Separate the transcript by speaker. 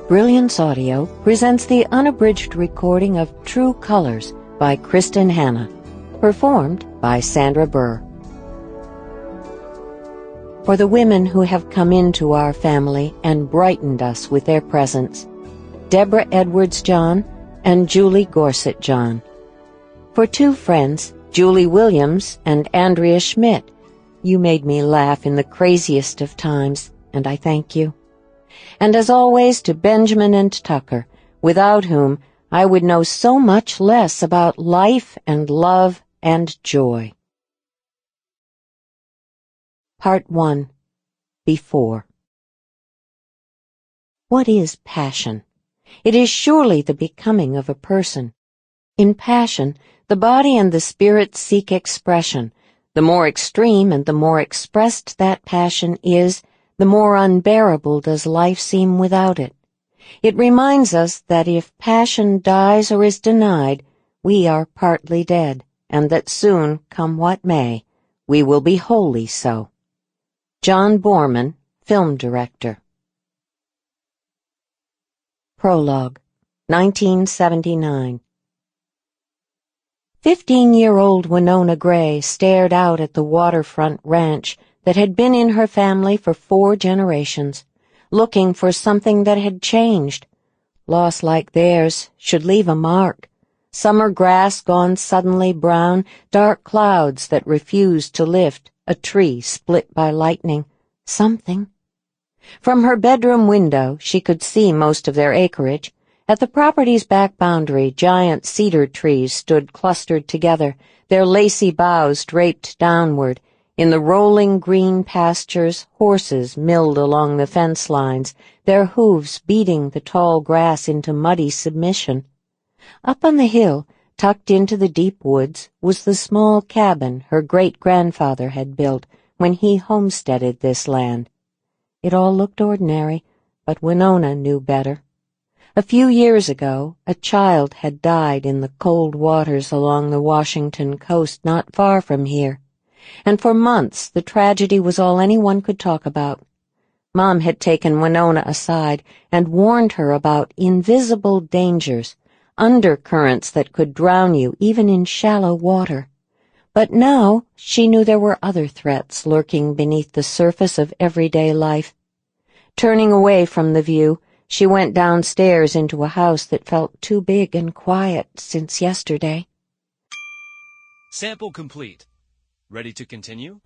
Speaker 1: Brilliance Audio presents the unabridged recording of True Colors by Kristin performed by Sandra Burr. For the women who have come into our family and brightened us with their presence, Deborah Edwards John and Julie Gorsuch John. For two friends, Julie Williams and Andrea Schmidt, you made me laugh in the craziest of times, and I thank you. And as always to Benjamin and Tucker, without whom I would know so much less about life and love and joy. Part 1. Before. What is passion? It is surely the becoming of a person. In passion, the body and the spirit seek expression. The more extreme and the more expressed that passion is, the more unbearable does life seem without it. It reminds us that if passion dies or is denied, we are partly dead, and that soon, come what may, we will be wholly so. John Boorman, film director. Prologue, 1979. 15-year-old Winona Gray stared out at the waterfront ranch that had been in her family for 4 generations, looking for something that had changed. Loss like theirs should leave a mark. Summer grass gone suddenly brown, dark clouds that refused to lift, a tree split by lightning. Something. From her bedroom window, she could see most of their acreage. At the property's back boundary, giant cedar trees stood clustered together, their lacy boughs draped downward. In the rolling green pastures, horses milled along the fence lines, their hooves beating the tall grass into muddy submission. Up on the hill, tucked into the deep woods, was the small cabin her great-grandfather had built when he homesteaded this land. It all looked ordinary, but Winona knew better. A few years ago, a child had died in the cold waters along the Washington coast not far from here. And for months the tragedy was all anyone could talk about. Mom had taken Winona aside and warned her about invisible dangers, undercurrents that could drown you even in shallow water. But now she knew there were other threats lurking beneath the surface of everyday life. Turning away from the view, she went downstairs into a house that felt too big and quiet since yesterday.
Speaker 2: Sample complete. Ready to continue?